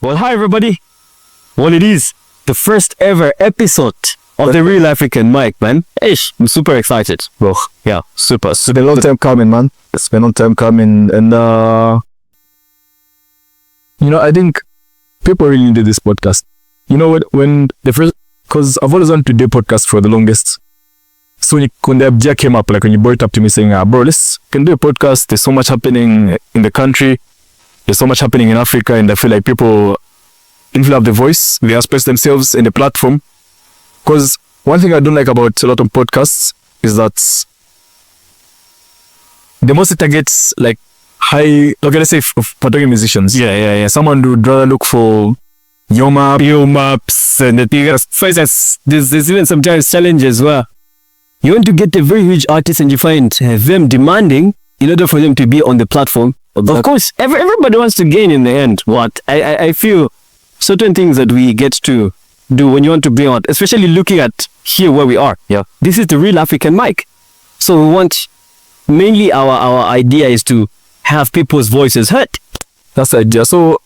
Well, hi everybody. Well, it is the first ever episode of the Real African Mic, man. Ish, I'm super excited. Well, Yeah, super. it's been a long time coming, man. It's been a long time coming, and I think people really needed this podcast. You know what? When the first, because I've always wanted to do a podcast for the longest. So when the idea came up, like when you brought it up to me saying, bro, can do a podcast. There's so much happening in the country. There's so much happening in Africa, and I feel like people didn't have the voice. They express themselves in the platform. Because one thing I don't like about a lot of podcasts is that the most it targets like high, okay, let's say particular musicians. Yeah. Someone would rather look for your maps and the thing. For instance, there's even sometimes challenges where you want to get a very huge artist and you find them demanding in order for them to be on the platform. Of course, everybody wants to gain in the end. What I feel certain things that we get to do when you want to bring out, especially looking at here where we are. Yeah, this is the Real African Mic. So we want mainly our idea is to have people's voices heard. That's the idea. So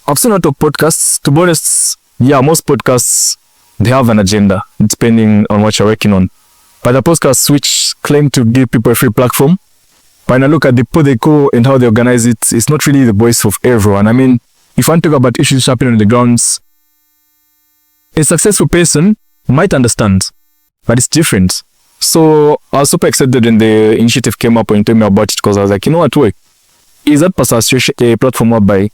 I've seen a lot of podcasts. To be honest, most podcasts they have an agenda depending on what you're working on. But the podcasts which claim to give people a free platform, when I look at the people they go and how they organize it, it's not really the voice of everyone. I mean, if I talk about issues happening on the grounds, a successful person might understand, but it's different. So I was super excited when the initiative came up and told me about it, because I was like, you know what, wait, is that a platform whereby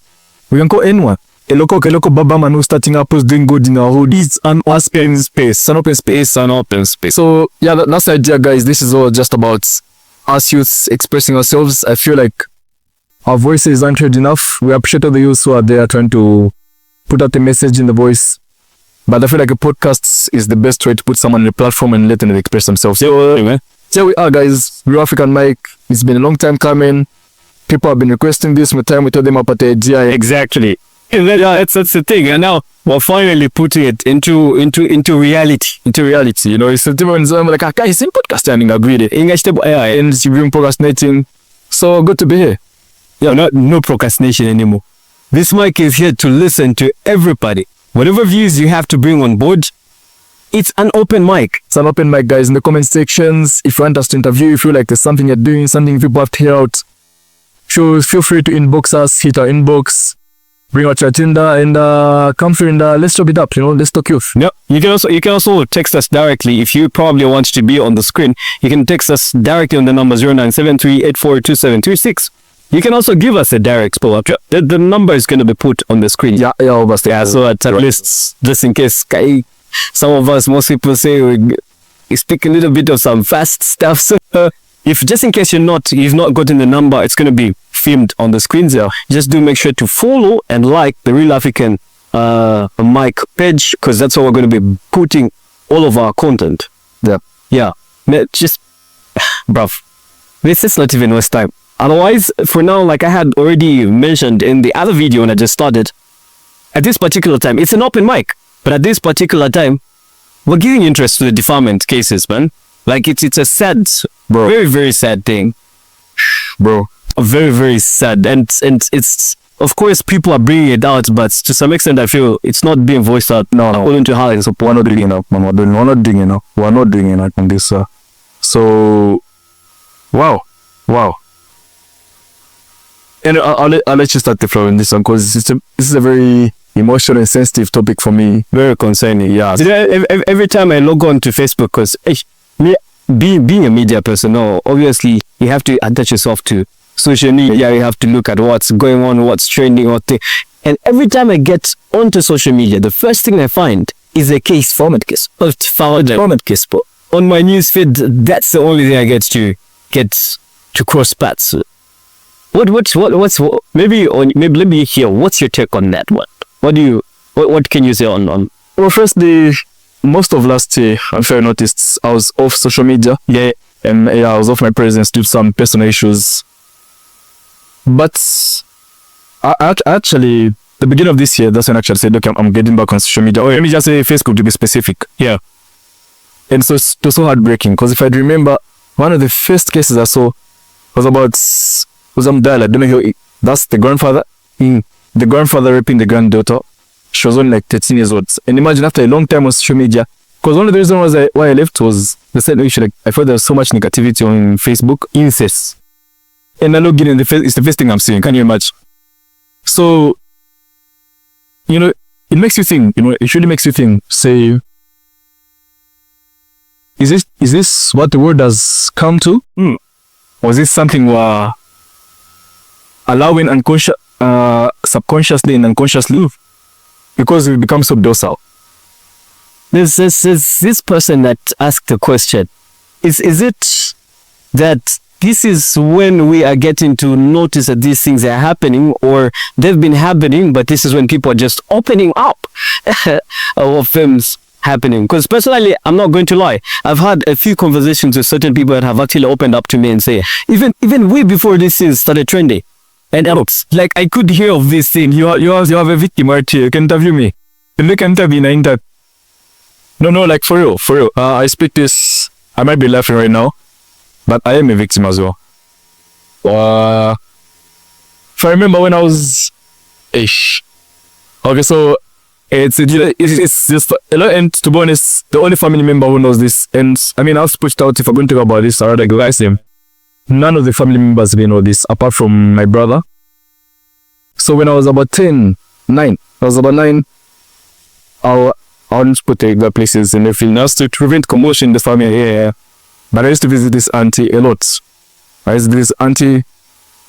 we can call anyone? A local baba man who's starting up, who's doing good in our hood. It's an open space. An open space. So yeah, that's the idea, guys. This is all just about us youths expressing ourselves. I feel like our voices aren't heard enough. We appreciate all the youths who are there trying to put out a message in the voice. But I feel like a podcast is the best way to put someone on the platform and let them express themselves. So we are, guys. Real African Mic. It's been a long time coming. People have been requesting this. With time we told them about the idea. Exactly. And that's the thing. And now we're finally putting it into reality. You know, it's a different. I'm like, I see podcasting. Agreed. English table AI and you're procrastinating. So good to be here. Yeah, no procrastination anymore. This mic is here to listen to everybody. Whatever views you have to bring on board, it's an open mic. It's an open mic, guys. In the comment sections, if you want us to interview, you feel like there's something you're doing, something people have to hear out, feel free to inbox us, hit our inbox, bring out your agenda, and come through and let's chop it up, let's talk youth. Yeah, you can also text us directly. If you probably want to be on the screen, you can text us directly on the number 0973842736. You can also give us a direct pull up. The number is going to be put on the screen. Yeah, so at least, just in case some of us, most people say we speak a little bit of some fast stuff. So if just in case you've not gotten the number, it's going to be filmed on the screen there. Just do make sure to follow and like the Real African Mic page, because that's where we're going to be putting all of our content. Yeah. Just, bruv, let's not even waste time. Otherwise, for now, like I had already mentioned in the other video when I just started, at this particular time, it's an open mic. But at this particular time, we're giving interest to the defilement cases, man. Like it's a sad, very, very sad thing. Bro. Very, very sad. And it's, of course, people are bringing it out, but to some extent, I feel it's not being voiced out. No. According to how it's supposed. We're not doing enough, man. We're not doing enough. We're not doing enough on this, So, wow. And I'll let you start the flow in this one, because this is a very emotional and sensitive topic for me. Very concerning, yeah. Every time I log on to Facebook, because being a media person, obviously you have to attach yourself to social media. You have to look at what's going on, what's trending, and every time I get onto social media, the first thing I find is a defilement case. On my newsfeed, that's the only thing I get to cross paths. What's maybe let me hear what's your take on that one? What can you say on? Well, firstly, most of last year, I'm sure you noticed, I was off social media. Yeah. And I was off my presence due to some personal issues. But I actually, the beginning of this year, that's when I actually said, okay, I'm getting back on social media. Let me just say Facebook to be specific. Yeah. And so it was so heartbreaking, because if I remember, one of the first cases I saw was about some dial. I don't know, that's the grandfather. The grandfather raping the granddaughter. she was only like 13 years old. And imagine after a long time on social media, because one of the reasons why I left was they said, I felt there was so much negativity on Facebook, incest. And I know getting the face, it's the first thing I'm seeing. Can you imagine? So, it makes you think, it really makes you think, say, is this what the world has come to? Or is this something we're allowing subconsciously and unconsciously because we become so docile? There's this person that asked the question. Is it that this is when we are getting to notice that these things are happening, or they've been happening, but this is when people are just opening up of films happening? Because personally, I'm not going to lie, I've had a few conversations with certain people that have actually opened up to me and say, even way before this thing started trending, and else, like I could hear of this thing. You have a victim right here. You can interview me. You can interview in that. No, like for real. I speak this. I might be laughing right now, but I am a victim as well. If I remember when I was ish. Okay, so it's just a lot, and to be honest, the only family member who knows this, and I mean, I've pushed out, if I'm going to talk about this, I'd rather go ask them. None of the family members they know this, apart from my brother. So when I was about 9, I wouldn't put the places in the field now to prevent commotion in the family. Yeah. But I used to visit this auntie a lot. I used to visit this auntie,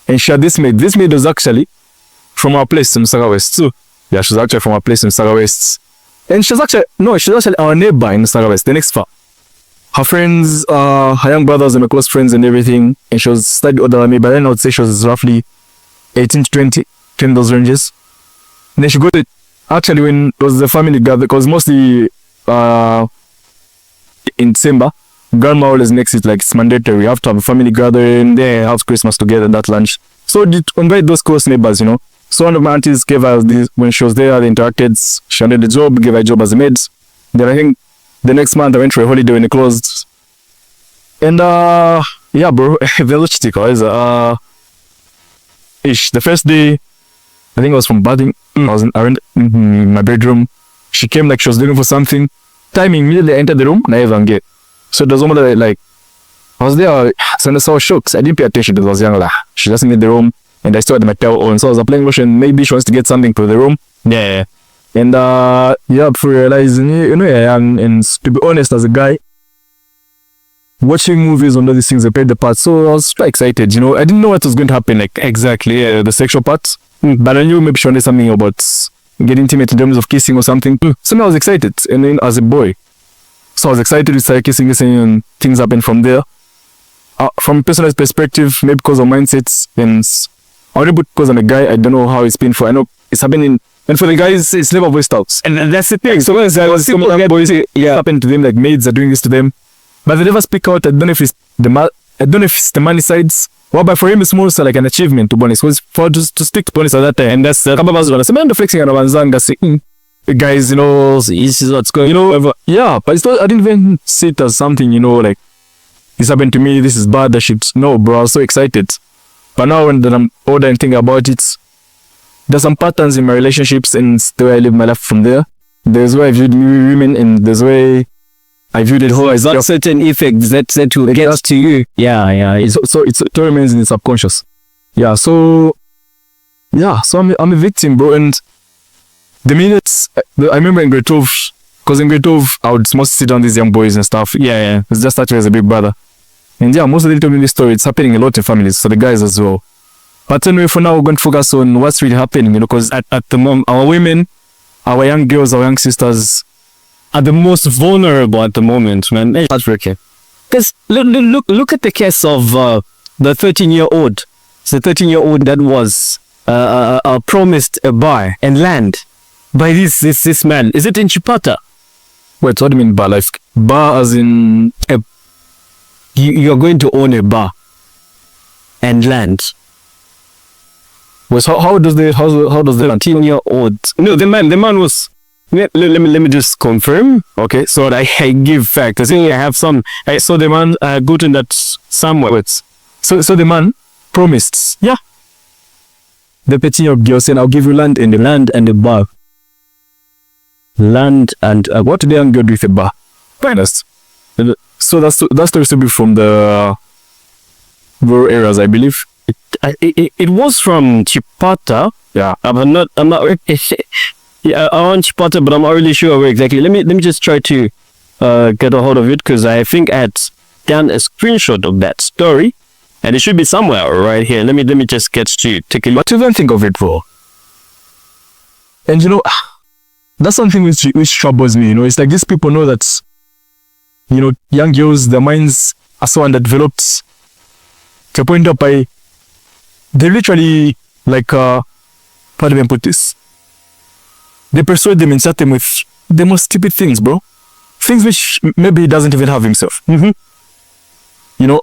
and she had this maid. This maid was actually from our place in Saga West too. Yeah, she's actually from our place in Saga West. And she's actually our neighbor in Saga West, the next far. Her friends, her young brothers and my close friends and everything. And she was slightly older than me, but then I would say she was roughly 18 to 20 in those ranges. And then she got it. Actually, when it was the family gathering, because mostly in December, grandma always makes it like it's mandatory. We have to have a family gathering, they have Christmas together, that lunch. So to invite those close neighbors, So one of my aunties gave her this, when she was there, they interacted, she had the job, gave her a job as a maid. Then I think the next month I went for a holiday when it closed. And yeah, bro, the first day, I think I was from bathing. I was in my bedroom. She came like she was looking for something. Timing, immediately I entered the room, and I even get. So there was one that I was there, so I saw shocks. I didn't pay attention because I was young. She just in the room, and I still had my towel on. So I was applying lotion. Maybe she wants to get something to the room. Yeah. And before realizing, and to be honest, as a guy, watching movies on all these things, I played the part. So I was quite excited, I didn't know what was going to happen, like exactly the sexual part. But I knew maybe she wanted something about getting intimate in terms of kissing or something. So I was excited, and then as a boy. So I was excited to start kissing, and things happened from there. From a personal perspective, maybe because of mindsets, and only because I'm a guy, I don't know how it's been for. I know it's happening, and for the guys, it's never voiced out. And that's the thing. So when I was simple boys, happened to them, like maids are doing this to them, but they never speak out. I don't know if it's the money sides. Well, but for him, it's more so like an achievement, to be honest. Was for just to stick to bonus at that time, and that's the flexing and Wanzanga saying, guys, this is what's going, yeah. But it's not, I didn't even see it as something, like this happened to me. This is bad. That shit. No, bro, I was so excited. But now when I'm older and think about it, there's some patterns in my relationships and the way I live my life from there. There's where I viewed women, and there's way I viewed it whole as that certain effects that will get to you. Yeah. It remains in the subconscious. Yeah, so I'm a victim, bro. And the minutes I remember in grade 12, because in grade 12 I would mostly sit down with these young boys and stuff. Yeah. It's just actually as a big brother. And yeah, most of them told me this story. It's happening a lot in families, so the guys as well. But anyway, for now we're going to focus on what's really happening, because at the moment our women, our young girls, our young sisters are the most vulnerable at the moment, man. It's heartbreaking. Because look at the case of the 13-year-old. It's the 13-year-old that was promised a bar and land by this man. Is it in Chipata? Wait, what do you mean bar? Like bar as in you're going to own a bar and land. Wait, how does the 13-year-old? No, the man was. Let me just confirm. Okay, so I give fact. I think I have some. I saw the man gotten that somewhere. So the man promised. Yeah. The 13-year-old girl saying, "I'll give you land and the bar." Land and What did the young girl do with a bar? Finest. So that story to be from the rural areas, I believe. it was from Chipata. Yeah. I'm not. Yeah, on Chipata, but I'm not really sure where exactly. Let me just try to get a hold of it, because I think I had done a screenshot of that story, and it should be somewhere right here. Let me just get to take a look. What do you even think of it for? And you know, that's something which troubles me. You know, it's like these people know that, you know, young girls, their minds are so underdeveloped to a point up by they literally like how do I put this? They persuade them, insert them with the most stupid things, bro. Things which maybe he doesn't even have himself. Mm-hmm. You know,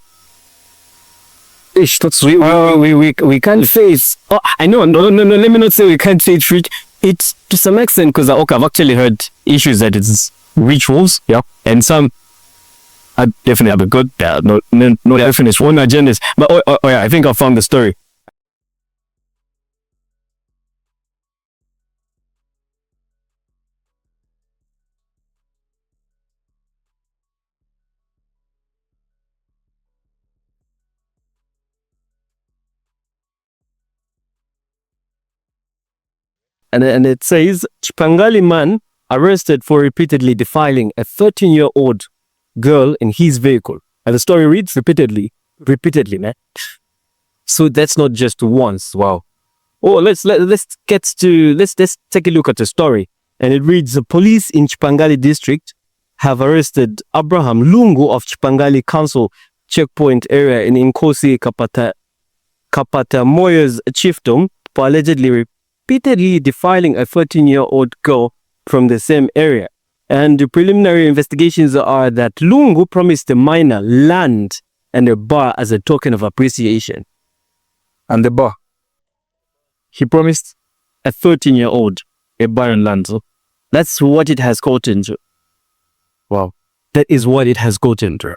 we can't say it's. Oh, I know. No. Let me not say we can't say it's rich. It's to some extent, because I've actually heard issues that it's rituals. yeah. And some I definitely have a good, no definite one agendas. But oh yeah, I think I found the story. And it says, Chipangali man arrested for repeatedly defiling a 13-year-old girl in his vehicle. And the story reads repeatedly, man. So that's not just once. Wow. Oh, let's take a look at the story. And it reads, the police in Chipangali district have arrested Abraham Lungu of Chipangali Council checkpoint area in Inkosi Kapata Moyer's chiefdom for allegedly repeatedly defiling a 13-year-old girl from the same area. And the preliminary investigations are that Lungu promised the minor land and a bar as a token of appreciation. And the bar. He promised a 13-year-old a bar and land. So that's what it has gotten to. Wow. That is what it has gotten to.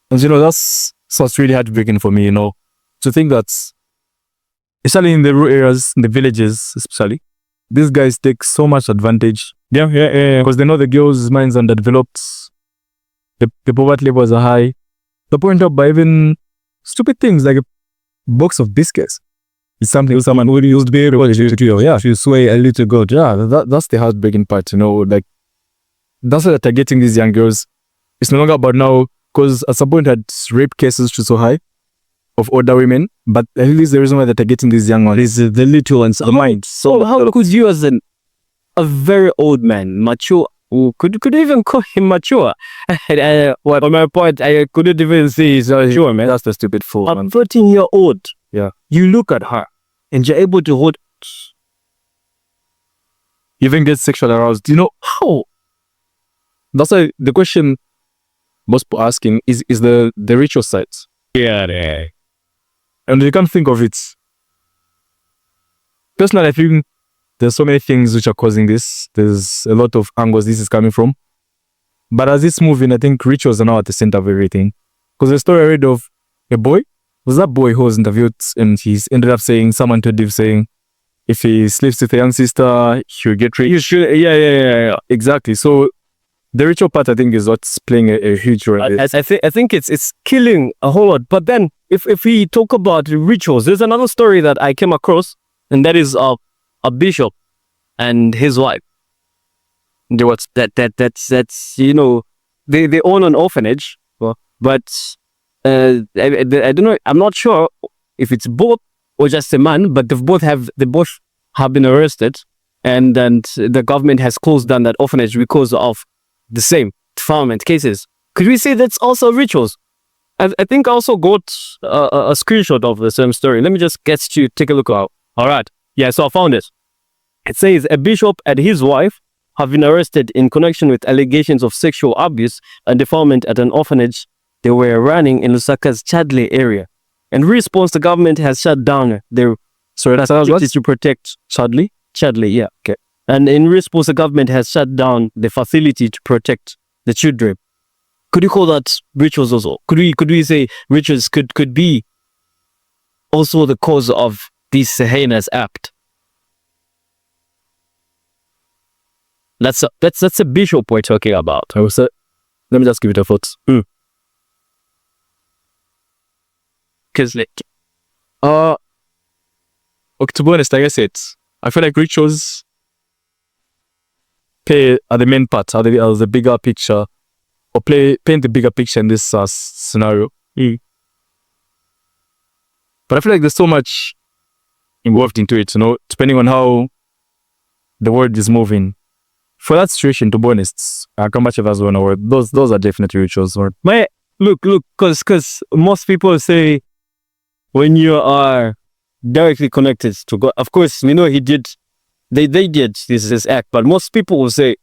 And you know, that's what's really heartbreaking for me, you know, to think that, especially in the rural areas, in the villages especially, these guys take so much advantage. Yeah. Because they know the girls' minds are underdeveloped, the poverty levels are high. The point up by even stupid things like a box of biscuits. It's something someone who used to be able to sway a little goat. Yeah, that's the heartbreaking part, you know, like that's why they're targeting these young girls. It's no longer about now, because at some point had rape cases to so high of older women, but at least the reason why they're targeting these young ones is the little ones, the mind. So how could you, as a very old man, mature, could you even call him mature? Well, on my point, I couldn't even say he's mature, man. That's the stupid fool. A 13-year-old. Yeah. You look at her and you're able to hold. You even get sexually aroused. You know how? That's why the question most people asking is the ritual side. Yeah. And you can't think of it. Personally, I think there's so many things which are causing this. There's a lot of angles this is coming from. But as it's moving, I think rituals are now at the center of everything. Because the story I read of a boy, was that boy who was interviewed and he's ended up saying, someone told him saying, if he sleeps with a young sister, he'll get rich. You should, yeah. Exactly. So the ritual part, I think, is what's playing a huge role. I think it's killing a whole lot. But then, if we talk about rituals, there's another story that I came across, and that is a bishop and his wife. That's you know, they own an orphanage, but I don't know. I'm not sure if it's both or just a man, but they both have been arrested, and the government has closed down that orphanage because of the same defilement cases. Could we say that's also rituals? I think I also got a screenshot of the same story. Let me just get you take a look out. All right. Yeah, so I found it. It says a bishop and his wife have been arrested in connection with allegations of sexual abuse and defilement at an orphanage they were running in Lusaka's Chadley area. In response, the government has shut down their facilities to protect Chadley, yeah. Okay. And in response, the government has shut down the facility to protect the children. Could you call that rituals also? Could we say rituals could be also the cause of this heinous act? That's a bishop we're talking about. I was let me just give it a thought. Because like, Okay, to be honest, like I said, I feel like rituals play at the main part, at the bigger picture, or paint the bigger picture in this scenario. But I feel like there's so much involved into it, depending on how the world is moving. For that situation, to be honest, I come much of as one word. Those are definitely rituals. look, because most people say when you are directly connected to God, of course, they did this act, but most people will say,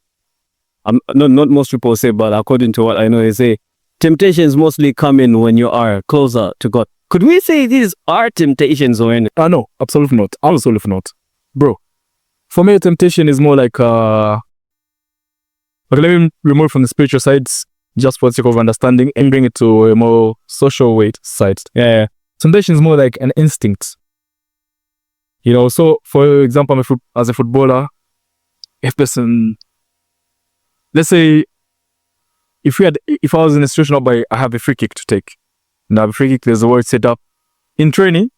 not most people will say, but according to what I know, they say temptations mostly come in when you are closer to God. Could we say these are temptations or anything? No, absolutely not. Absolutely not. Bro, for me, temptation is more like, okay, let me remove from the spiritual sides just for the sake of understanding and bring it to a more social weight side. Yeah. Temptation is more like an instinct. So for example, as a footballer, let's say, if I was in a situation where I have a free kick to take, now the free kick, there's a word set up in training,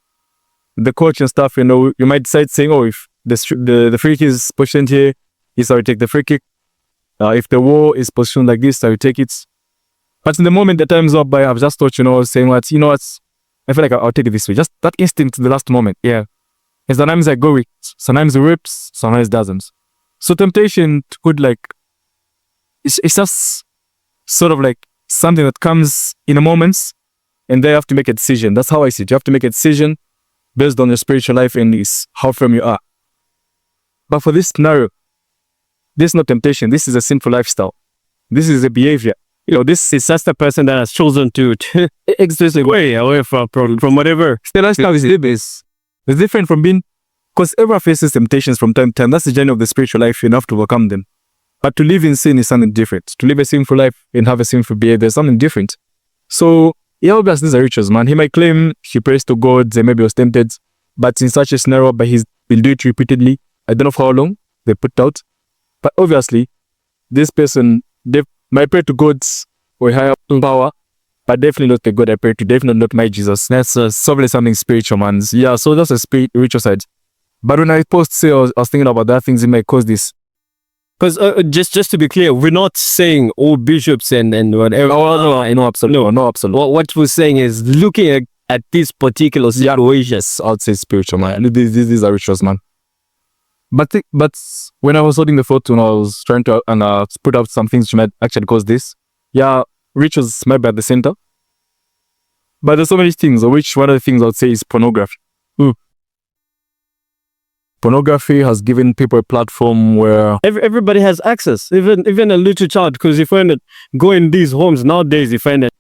the coach and stuff, you might decide saying, if the free kick is positioned here, yes, I will take the free kick. If the wall is positioned like this, I will take it. But in the moment the time's up by, I've just thought, saying what, I feel like I'll take it this way. Just that instinct, the last moment. Yeah. And sometimes I go with, sometimes it rips, sometimes it doesn't. So temptation could it's just sort of like something that comes in a moment, and they have to make a decision. That's how I see it. You have to make a decision based on your spiritual life and how firm you are. But for this scenario, this is not temptation. This is a sinful lifestyle. This is a behavior. This is just a person that has chosen to exactly way away from whatever. The lifestyle is different from being, because everyone faces temptations from time to time. That's the journey of the spiritual life. You have to overcome them. But to live in sin is something different. To live a sinful life and have a sinful behavior is something different. So, obviously, these are rituals, man. He might claim he prays to God, and maybe was tempted, but in such a scenario, but he will do it repeatedly. I don't know for how long they put out. But obviously, this person, they might pray to gods or higher power, but definitely not the God I pray to, definitely not my Jesus. That's probably something spiritual, man. Yeah, so that's a spiritual side. But when I say I was thinking about that things that might cause this. Because just to be clear, we're not saying all bishops and whatever. No, absolutely. No, absolutely. What we're saying is looking at these particular situations. I'd say spiritual, man. These are rituals, man. But when I was holding the photo and I was trying to put out some things which might actually cause this, rituals might be at the center. But there's so many things, which one of the things I would say is pornography. Pornography has given people a platform where everybody has access, even a little child. Because if you go in these homes nowadays, you find that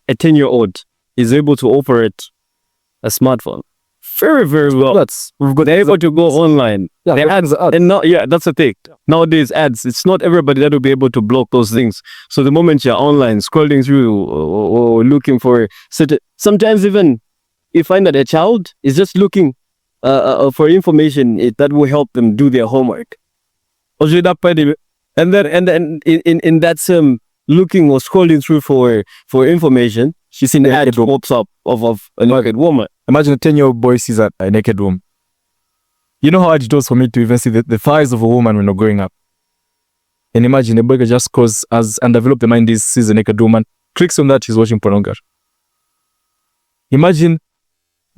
a 10-year-old is able to operate a smartphone very, very well. They're able to go online. Ads. And that's the thing. Nowadays, ads. It's not everybody that will be able to block those things. So the moment you're online, scrolling through or looking for sometimes even you find that a child is just looking for information that will help them do their homework. And then in that looking or scrolling through for information, she's seen the ad pops up of a naked woman. Imagine a 10-year-old boy sees a naked woman. You know how hard it was for me to even see the thighs of a woman when you're growing up. And imagine a boy just cause as undeveloped the mind is, sees a naked woman, clicks on that, he's watching pornography. Imagine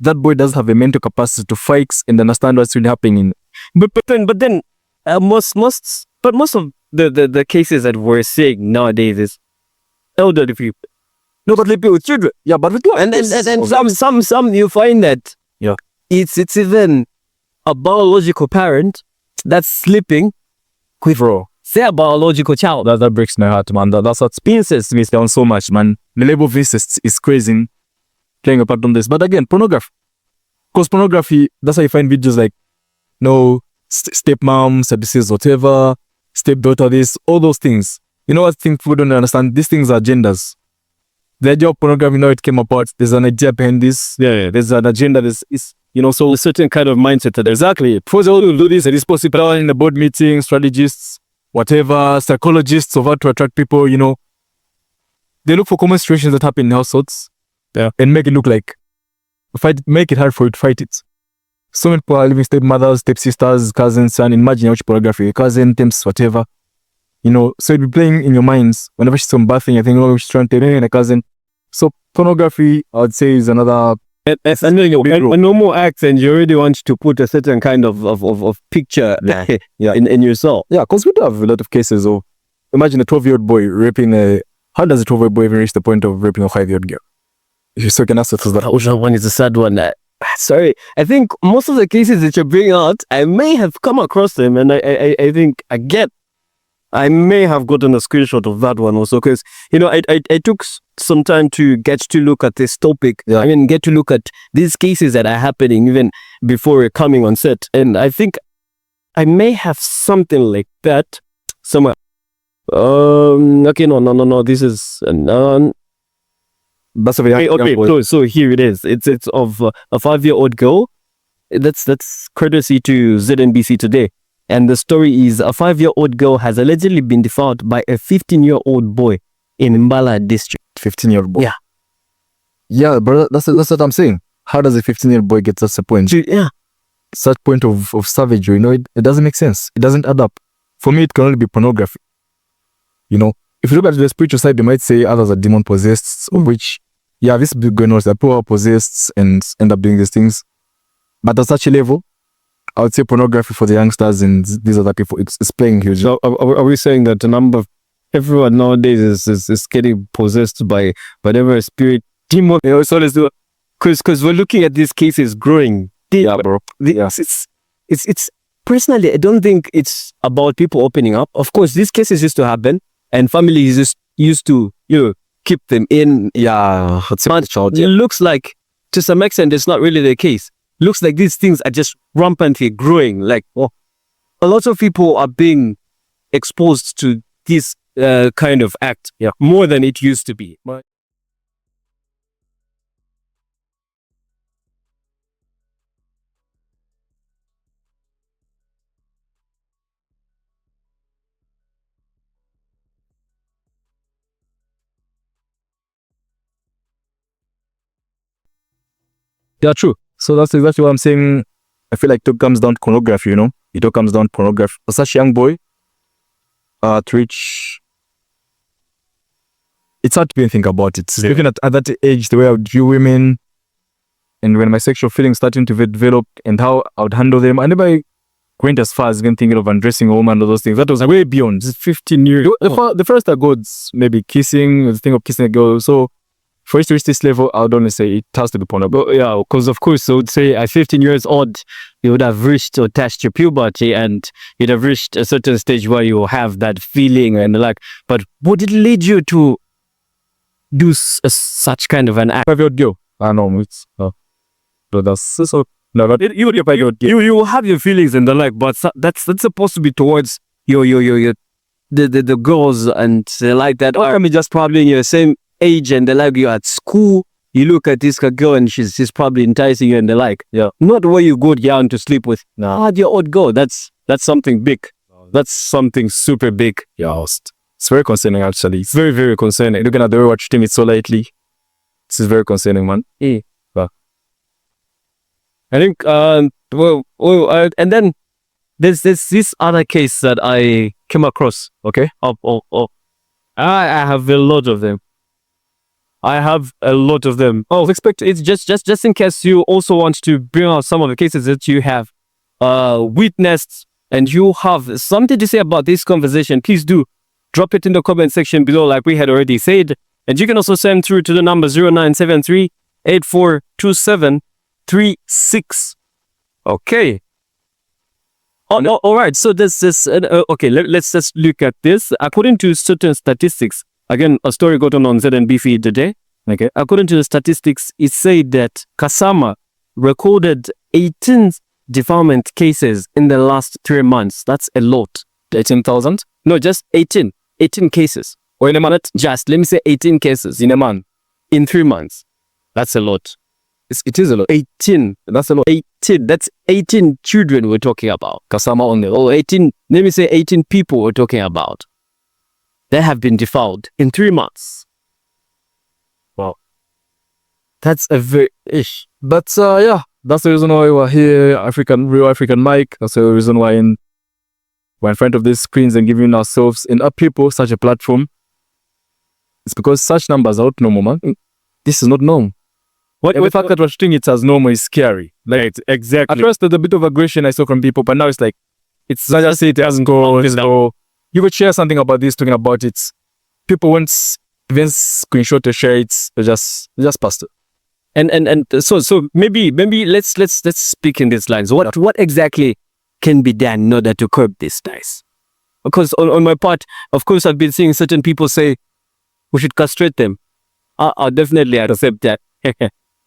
that boy does have a mental capacity to fight and understand what's really happening. But then most of the cases that we're seeing nowadays is elderly people. No, but people with children. Yeah, but with and some you find that it's even a biological parent that's sleeping with their biological child. That breaks my heart, man. That's what incest means down so much, man. The label of incest is crazy, playing a part on this. But again, pornography. Because pornography, that's how you find videos like, stepmom, stepsis, whatever, stepdaughter, this, all those things. You know what thing people don't understand? These things are genders. The idea of pornography, it came apart. There's an idea behind this. Yeah. There's an agenda. So a certain kind of mindset. Exactly. Before they all do this, it is possible in the board meetings, strategists, whatever, psychologists of how to attract people, you know, they look for common situations that happen in households, and make it look like make it hard for you to fight it. So many people are living stepmothers, stepsisters, cousins, and imagine you watch pornography, cousin, temps, whatever. You know, so it'd be playing in your minds whenever she's on bathing. I think, oh, she's trying to tell a cousin. So pornography, I would say, is another. A normal act, and you already want to put a certain kind of picture in yourself. Yeah, because we do have a lot of cases of, imagine a 12-year-old boy raping a. How does a 12-year-old boy even reach the point of raping a 5-year-old girl? If you so can ask us that. That one is a sad one. Sorry, I think most of the cases that you bring out, I may have come across them, and I think I may have gotten a screenshot of that one also, because, you know, I took some time to get to look at this topic. I mean, get to look at these cases that are happening even before coming on set. And I think I may have something like that somewhere. Okay, no. This is none. That's okay. So here it is. It's of a 5-year-old girl. That's courtesy to ZNBC Today. And the story is a 5-year-old girl has allegedly been defiled by a 15-year-old boy in Mbala district. 15-year-old boy? Yeah. Yeah, brother, that's what I'm saying. How does a 15-year-old boy get to such a point? Yeah. Such point of savagery, you know, it doesn't make sense. It doesn't add up. For me, it can only be pornography. You know, if you look at the spiritual side, they might say others are demon possessed, of which, yeah, this big going on, that people are possessed and end up doing these things. But at such a level, I would say pornography for the youngsters and these other people, it's playing huge. So are we saying that the number of everyone nowadays is getting possessed by whatever spirit, demon? You know, so let's do it. Because we're looking at these cases growing. Yeah, bro. It's personally, I don't think it's about people opening up. Of course, these cases used to happen, and families just used to, you know, keep them in. Yeah, it looks like to some extent it's not really the case. Looks like these things are just rampantly growing. Like, a lot of people are being exposed to this kind of act more than it used to be. Yeah, true. So that's exactly what I'm saying. I feel like it comes down to pornography, you know? It all comes down to pornography. For such a young boy, to reach... It's hard to even think about it. Looking at that age, the way I would view women, and when my sexual feelings starting to develop, and how I would handle them. I never went as far as even thinking of undressing a woman or those things. That was way beyond. It's 15 years. The first I got maybe kissing, the thing of kissing a girl. So for it to reach this level, I would only say it has to be pornography. Yeah, because of course, I would say at 15 years old, you would have reached or touched your puberty, and you'd have reached a certain stage where you have that feeling and like. But would it lead you to do such kind of an act? 5-year-old girl. I know it's that's so. No, but you will have your feelings and the like, but that's supposed to be towards the girls and like that. Or I mean, just probably in your same age and the like, you're at school, you look at this girl and she's probably enticing you and the like. Yeah. Not where you go down to sleep with. No. Your old girl. That's something big. That's something super big. Yeah. It's very concerning actually. It's very, very concerning. Looking at the way we watched him so lightly. This is very concerning, man. Yeah. But I think and then there's this other case that I came across. Okay. I have a lot of them. Oh, expect it's just in case you also want to bring out some of the cases that you have witnessed and you have something to say about this conversation. Please do drop it in the comment section below, like we had already said. And you can also send through to the number 0973 842736. Okay. No, all right. So this is okay. Let's just look at this. According to certain statistics, again, a story got on ZNBC today. Okay. According to the statistics, it said that Kasama recorded 18 defilement cases in the last 3 months. That's a lot. 18,000? No, just 18. 18 cases. Or in a month? Just let me say 18 cases in a month. In 3 months. That's a lot. It is a lot. 18. That's a lot. 18. That's 18 children we're talking about. Kasama on the Or 18, let me say 18 people we're talking about. They have been defiled in 3 months. Wow. That's a very ish. But yeah, that's the reason why we're here, Real African Mike. That's the reason why we're in front of these screens and giving ourselves and our people such a platform. It's because such numbers are not normal, man. This is not normal. The fact that we're treating it as normal is scary. Like, exactly. At first, there's a bit of aggression I saw from people, but now it's like, it's not just it doesn't go. You could share something about this, talking about it. People won't even screenshot to share it. They just post it. And so maybe let's speak in these lines. What exactly can be done in order to curb this, guys? Because on my part, of course, I've been seeing certain people say we should castrate them. I'll definitely accept that.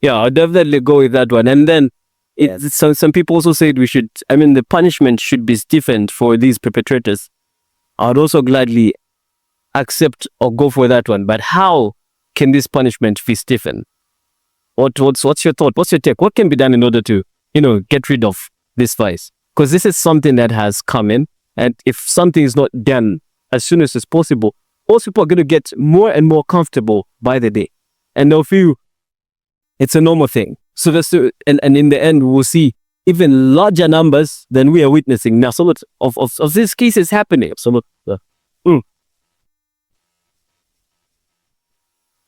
Yeah, I'll definitely go with that one. And then some people also said the punishment should be stiffened for these perpetrators. I'd also gladly accept or go for that one. But how can this punishment be stiffened? What's your thought? What's your take? What can be done in order to, get rid of this vice? Because this is something that has come in. And if something is not done as soon as possible, most people are going to get more and more comfortable by the day. And they'll feel it's a normal thing. So and in the end, we'll see even larger numbers than we are witnessing now. So of these cases happening.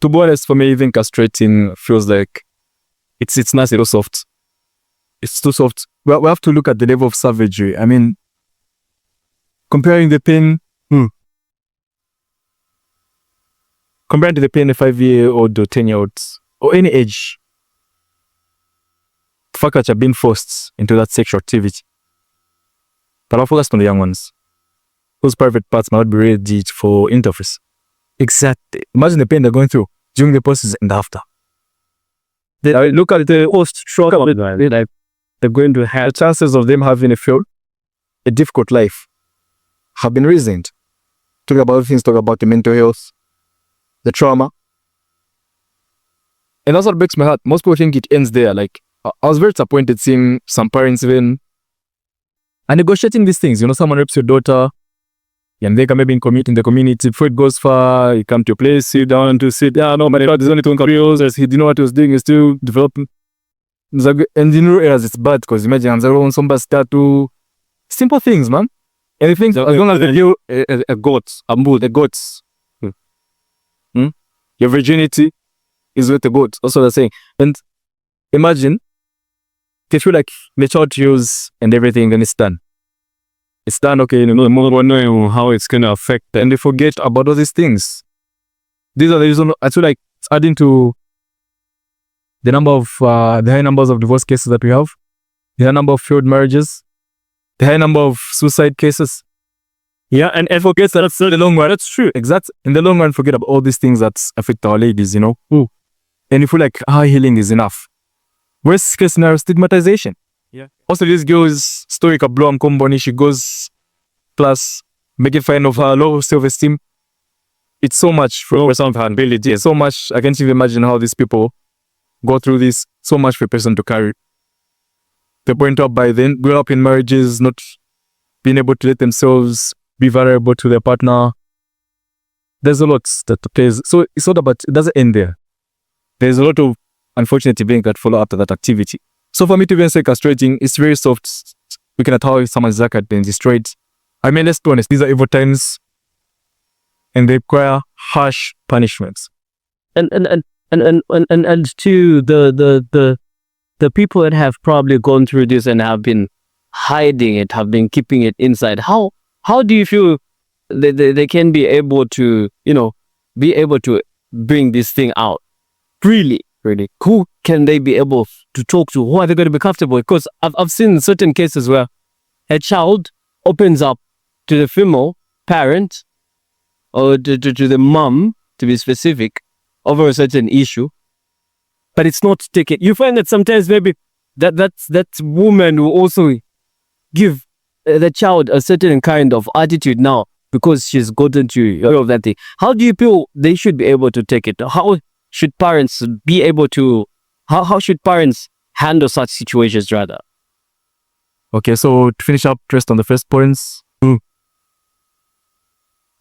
To be honest, for me, even castrating feels like it's not so soft. It's too soft. We have to look at the level of savagery. I mean, comparing the pain, compared to the pain of 5-year-old or 10-year-olds or any age, the fact that you're being forced into that sexual activity. But I'll focus on the young ones. Those private parts might not be ready for intercourse. Exactly. Imagine the pain they're going through during the process and after. Look at the post-shock. They're going to have the chances of them having a difficult life have been risen. Talk about things, talk about the mental health, the trauma. And that's what breaks my heart. Most people think it ends there. Like, I was very disappointed seeing some parents even are negotiating these things. Someone rapes your daughter, and they can maybe in the community. Before it goes far, you come to a place, sit down to sit. Yeah, no, my dad is only 2 careers. He didn't know what he was doing. He's still developing. And in rural areas, it's bad because imagine somebody's tattoo. Simple things, man. And the things, as long as they heal a goat, a bull, the goats. Your virginity is with the goat. That's what they're saying. And imagine, they feel like the child use and everything, and it's done. It's done, okay, the mother won't know how it's going to affect them. And they forget about all these things. These are the reasons, I feel like it's adding to the high numbers of divorce cases that we have, the high number of failed marriages, the high number of suicide cases. Yeah, and forget that that's in the long run. That's true. Exactly. In the long run, forget about all these things that affect our ladies, And you feel like healing is enough. Worst case scenario, stigmatization. Yeah. Also, this girl's story ka blow company, she goes class, making fun of her low self-esteem. It's so much for some ability. It's so much. I can't even imagine how these people go through this. So much for a person to carry. They point out by then, grow up in marriages, not being able to let themselves be vulnerable to their partner. There's a lot that plays. So it's not about, it doesn't end there. There's a lot of unfortunate events that follow after that activity. So for me to even say castrating, it's very soft. Looking at how someone's zakat had been destroyed. I mean, let's be honest, these are evil times and they require harsh punishments. And to the people that have probably gone through this and have been hiding it, have been keeping it inside, how do you feel they can be able to, bring this thing out freely? Really, who can they be able to talk to? Who are they going to be comfortable? Because I've seen certain cases where a child opens up to the female parent or to the mom, to be specific, over a certain issue, but it's not taken. You find that sometimes maybe that woman will also give the child a certain kind of attitude now because she's gotten to all of that thing. How do you feel they should be able to take it? How should parents be able to How should parents handle such situations rather? Okay, so to finish up just on the first points,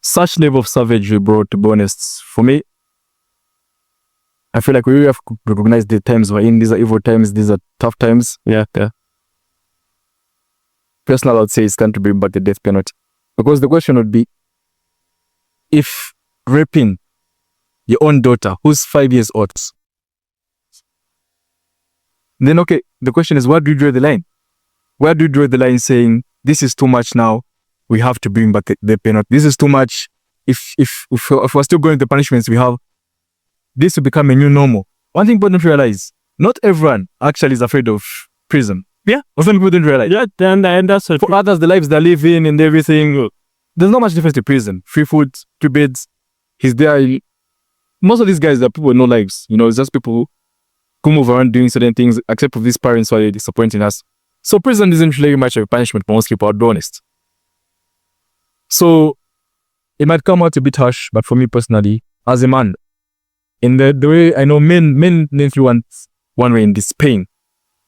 such level of savagery, bro, to be honest, for me, I feel like we really have to recognize the times we're in. These are evil times, these are tough times. Yeah. Personally, I would say it's time to bring back the death penalty. Because the question would be, if raping your own daughter, who's 5 years old, then okay, the question is, where do you draw the line? Where do you draw the line saying, this is too much now, we have to bring back the penalty. This is too much. If we're still going to the punishments we have, this will become a new normal. One thing people don't realize, not everyone actually is afraid of prison. Yeah. Some people don't realize. Yeah, and that's For others, the lives they're living and everything, there's not much difference to prison. Free food, 2 beds, he's there. Most of these guys are people with no lives. It's just people who move around doing certain things, except for these parents who are disappointing us. So prison isn't really much of a punishment for most people, I'll be honest. So it might come out a bit harsh, but for me personally, as a man, in the way I know men influence one way in this pain.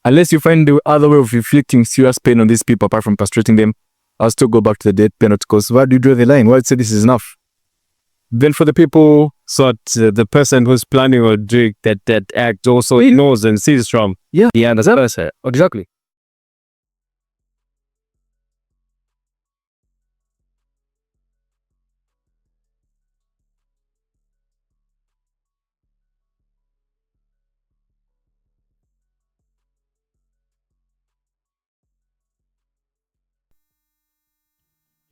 Unless you find the other way of inflicting serious pain on these people apart from castrating them, I'll still go back to the death penalty, because where do you draw the line? Why do you say this is enough? Then for the people, so the person who's planning or doing that act also knows and sees from the other person. Exactly.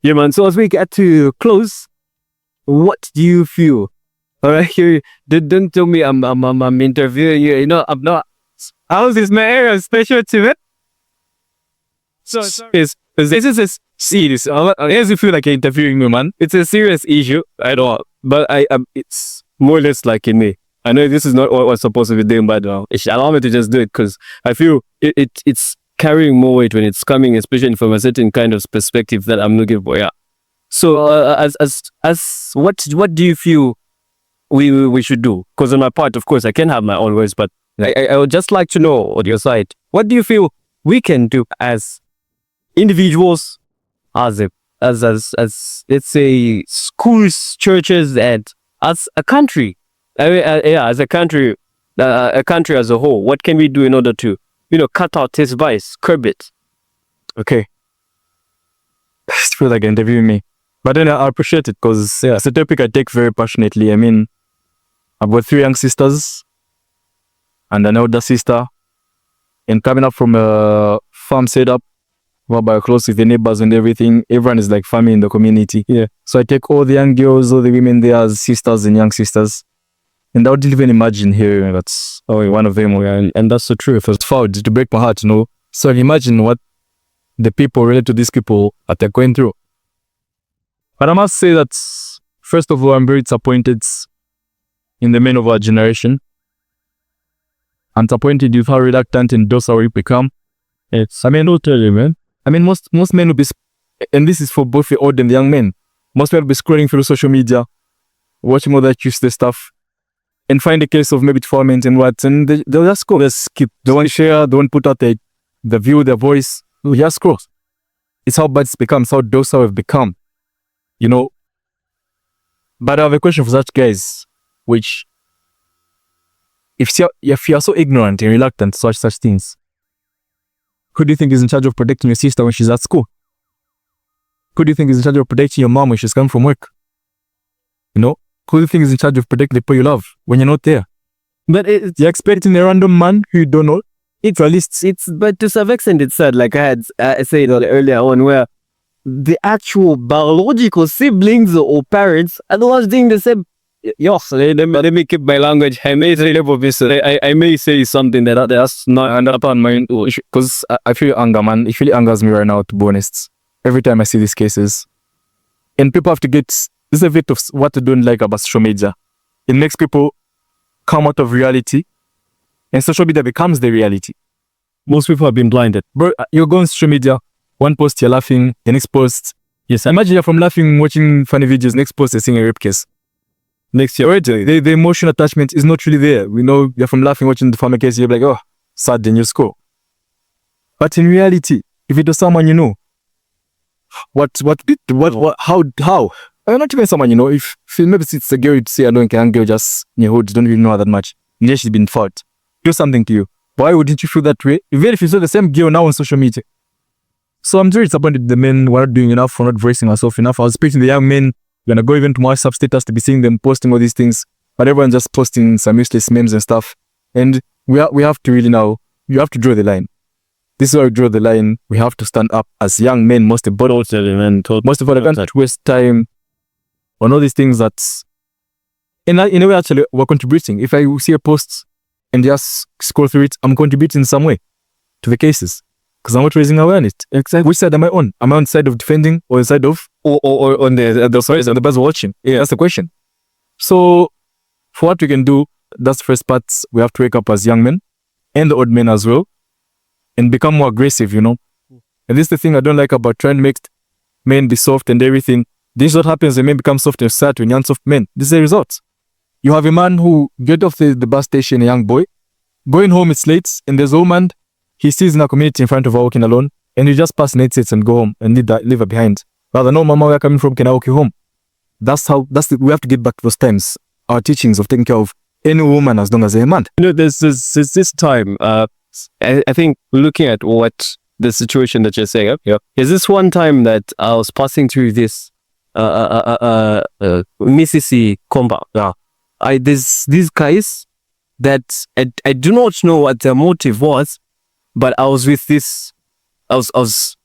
Yeah, man. So as we get to close, what do you feel? All right, you don't tell me I'm interviewing you. I'm not. How's this my area special to it? So this is serious. As you feel like you're interviewing me, man. It's a serious issue. I know, but it's more or less like in me. I know this is not what we're supposed to be doing, but allow me to just do it, because I feel it's carrying more weight when it's coming, especially from a certain kind of perspective that I'm looking for. Yeah. So as what do you feel we should do? Because on my part, of course, I can have my own words, but I would just like to know on your side, what do you feel we can do as individuals, as let's say schools, churches, and as a country? As a country as a whole, what can we do in order to cut out this vice, curb it? Okay. I feel like interviewing me. But then I appreciate it, because it's a topic I take very passionately. I mean, I've got 3 young sisters and an older sister. And coming up from a farm setup, whereby close with the neighbors and everything, everyone is like family in the community. Yeah. So I take all the young girls, all the women there as sisters and young sisters. And I wouldn't even imagine hearing that's one of them. And that's the truth. It's foul to break my heart, So imagine what the people related to these people that they're going through. But I must say that, first of all, I'm very disappointed in the men of our generation. I'm disappointed with how reluctant and docile we become. Don't tell you, man. I mean, most men will be, and this is for both the old and the young men, most men will be scrolling through social media, watching all that useless stuff, and find a case of maybe defilement and what, and they'll just scroll. Just skip. They won't share, they won't put out the view, their voice. They'll just scroll. It's how bad it's become, it's how docile we've become. But I have a question for such guys, which, if you are so ignorant and reluctant to such things, who do you think is in charge of protecting your sister when she's at school? Who do you think is in charge of protecting your mom when she's coming from work? Who do you think is in charge of protecting the people you love when you're not there? But you're expecting a random man who you don't know? But to some extent it's sad, like I had said earlier on, where the actual biological siblings or parents are the ones doing the same. Let me keep my language. I may say something that's not on my, because I feel anger, man. It really angers me right now, to be honest. Every time I see these cases, and people have to get this is a bit of what I don't like about social media. It makes people come out of reality, and social media becomes the reality. Most people have been blinded. Bro, you go on social media, one post you're laughing, the next post, yes, imagine you're from laughing, watching funny videos, next post you're seeing a rape case. next year. Already, the emotional attachment is not really there. We know you're from laughing watching the family case, you're like, oh, sad, then you score. But in reality, if it was someone you know, how? Not even someone you know. If maybe it's a girl, you'd say, I don't care, girl just in your hood, don't really know her that much. Yeah, she's been fought. Do something to you. Why wouldn't you feel that way? Even if you saw the same girl now on social media. So I'm very disappointed the men were not doing enough, for not voicing ourselves enough. I was speaking to the young men, we're gonna go even to my WhatsApp status to be seeing them posting all these things, but everyone's just posting some useless memes and stuff. And we have to really now, you have to draw the line. This is where we draw the line. We have to stand up as young men, most importantly, most of all, I can't waste time on all these things that, in a way, actually, we're contributing. If I see a post and just scroll through it, I'm contributing in some way to the cases because I'm not raising awareness. Exactly. Which side am I on? Am I on the side of defending or the side of, or on the side of the person watching? Yeah, that's the question. So, for what we can do, that's the first part. We have to wake up as young men and the old men as well and become more aggressive, you know. And this is the thing I don't like about trying to make men be soft and everything. This is what happens when men become soft and sad when young soft men. This is the result. You have a man who get off the bus station, a young boy, going home, it's late, and there's a woman he sees in a community in front of her walking alone, and you just pass 8 sets and go home and leave her behind. Rather, no, mama, where are coming from? Can I walk you home? We have to get back to those times. Our teachings of taking care of any woman as long as they're a man. You know, there's this time, I think looking at what the situation that you're saying, is this one time that I was passing through this Mississippi compound. There's these guys that I do not know what their motive was, but I was with this, I was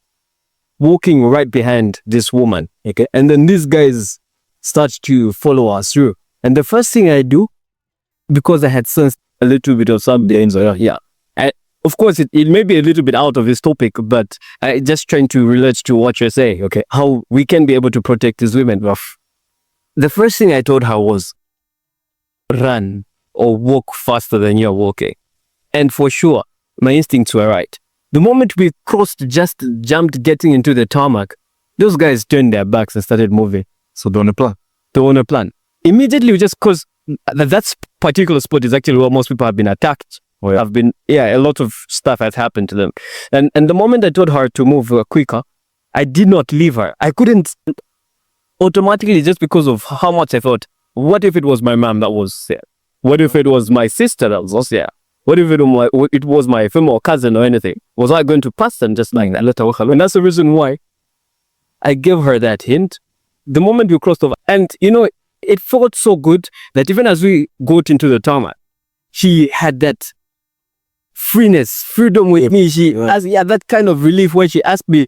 walking right behind this woman, okay, and then these guys start to follow us through. And the first thing I do, because I had sensed a little bit of something, of course, it may be a little bit out of this topic, but I just trying to relate to what you're saying, okay? How we can be able to protect these women. The first thing I told her was, run or walk faster than you're walking. And for sure, my instincts were right. The moment we jumped getting into the tarmac, those guys turned their backs and started moving. So they're on a plan. Immediately, just because that particular spot is actually where most people have been attacked. Oh, yeah. A lot of stuff has happened to them. And the moment I told her to move quicker, I did not leave her. I couldn't automatically, just because of how much I thought, what if it was my mom that was there? What if it was my sister that was also there? What if it was my female cousin or anything? Was I going to pass them just like that? And that's the reason why I gave her that hint the moment we crossed over. And, you know, it felt so good that even as we got into the tarmac, she had that freedom with me. She has that kind of relief where she asked me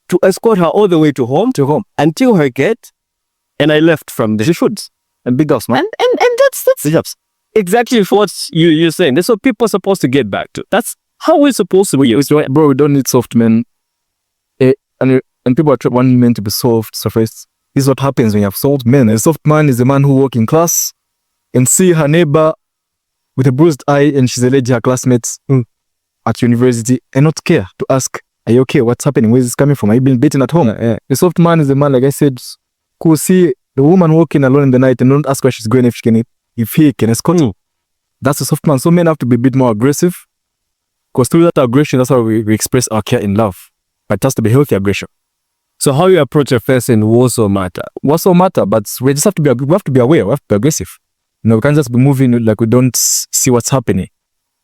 to escort her all the way to home until her gate, and I left from the shoots. And big ups, man. And that's exactly what you're saying. That's what people are supposed to get back to. That's how we're supposed to be. Bro, we don't need soft men. And people are wanting men to be soft, surface. This is what happens when you have soft men. A soft man is a man who walks in class and see her neighbor with a bruised eye and she's a lady, her classmates at university, and not care to ask, are you okay? What's happening? Where is this coming from? Are you being beaten at home? A soft man is a man, like I said, who see the woman walking alone in the night and don't ask where she's going if he can escort her. That's a soft man. So men have to be a bit more aggressive, because through that aggression, that's how we express our care in love. But it has to be healthy aggression. So how you approach a person will also matter. But we just have to be aware. We have to be aggressive. You know, we can't just be moving like we don't see what's happening.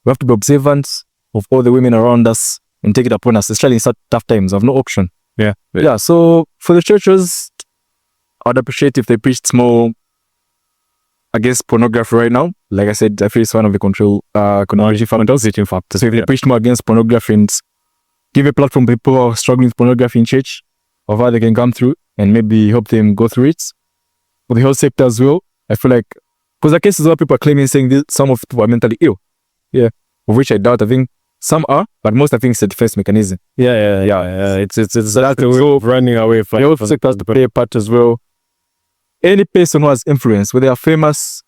We have to be observant of all the women around us and take it upon us, especially in such tough times. We have no option. Yeah. So for the churches, I'd appreciate if they preached more against pornography right now. Like I said, I feel it's one of the control factors. So if they preached more against pornography and give a platform to people who are struggling with pornography in church, of how they can come through and maybe help them go through it. For the health sector as well, I feel like, because the cases where people are claiming, saying that some of people are mentally ill. Yeah. Of which I doubt. I think some are, but most I think it's a defense mechanism. Yeah. It's that the way of running away from. The health sector has to play a part as well. Any person who has influence, whether they are famous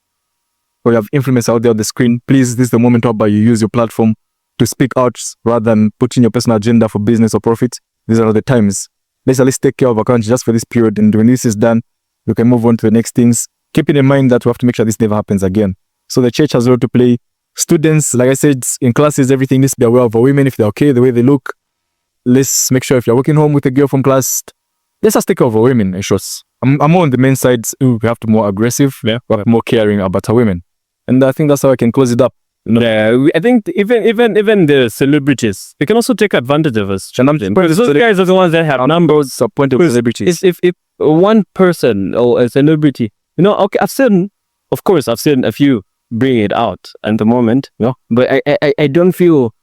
or you have influence out there on the screen, please, this is the moment whereby you use your platform to speak out rather than putting your personal agenda for business or profit. These are the times. Let's at least take care of our country just for this period, and when this is done, we can move on to the next things. keeping in mind that we have to make sure this never happens again. So the church has a role to play. Students, like I said, in classes, everything needs to be aware of women, if they're okay, the way they look. Let's make sure if you're working home with a girl from class, let's just take care of our women. I'm more on the men's side. We have to be more aggressive, more caring about our women. And I think that's how I can close it up. Yeah, I think even the celebrities, they can also take advantage of us. Because those guys are the ones that have numbers. Appointed celebrities. If one person or a celebrity, okay, I've seen a few bring it out at the moment, but I don't feel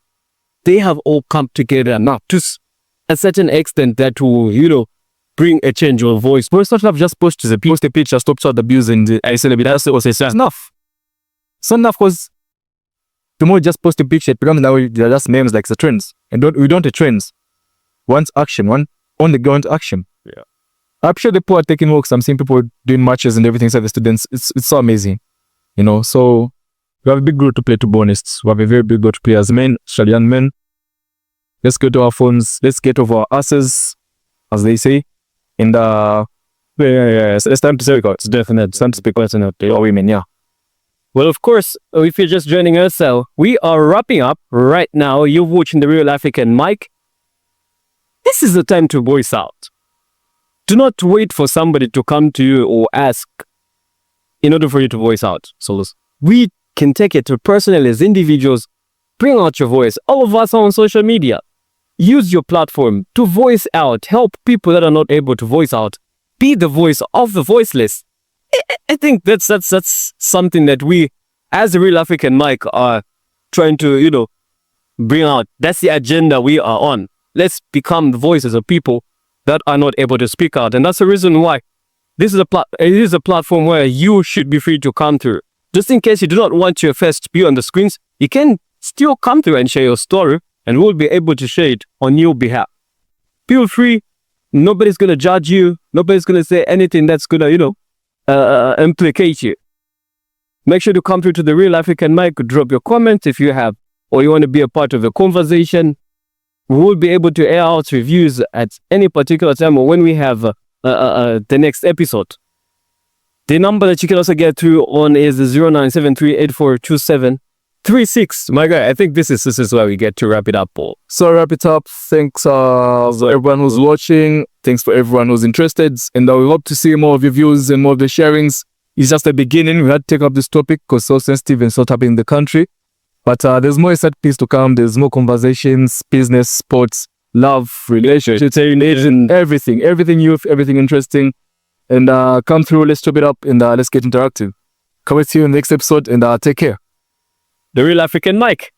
they have all come together enough to a certain extent that will, bring a change of voice. But it's not enough just post a picture, stop child abuse and I celebrity. That's enough. It's not enough because the more you just post a picture, it becomes now they're just memes like the trends. And we don't the trends. One's action, one on the ground action. Yeah. I'm sure the people are taking walks. I'm seeing people doing matches and everything inside the students. It's so amazing. So we have a big role to play, to be honest. We have a very big role to play as men, especially young men. Let's go to our phones. Let's get over our asses, as they say. And it's time to say it's definite. It's time to speak personal to our women, yeah. Well, of course, if you're just joining us, we are wrapping up right now. You're watching The Real African Mike. This is the time to voice out. Do not wait for somebody to come to you or ask in order for you to voice out. So we can take it to personally as individuals. Bring out your voice. All of us are on social media. Use your platform to voice out. Help people that are not able to voice out. Be the voice of the voiceless. I think that's something that we, as The Real African Mike, are trying to, bring out. That's the agenda we are on. Let's become the voices of people that are not able to speak out. And that's the reason why it is a platform where you should be free to come through. Just in case you do not want your face to be on the screens, you can still come through and share your story, and we'll be able to share it on your behalf. Feel free. Nobody's going to judge you. Nobody's going to say anything that's going to, implicate you. Make sure to come through to The Real African Mike. Drop your comments if you have, or you want to be a part of the conversation. We will be able to air out reviews at any particular time or when we have the next episode. The number that you can also get through on is 0973842736. My guy, I think this is where we get to wrap it up, Paul. So wrap it up. Thanks for everyone who's watching. Thanks for everyone who's interested. And we hope to see more of your views and more of the sharings. It's just the beginning. We had to take up this topic because it's so sensitive and so happening in the country. But there's more sad piece to come. There's more conversations, business, sports, love, relationships, everything youth, everything interesting. And come through, let's chop it up and let's get interactive. Come with you in the next episode and take care. The Real African Mike.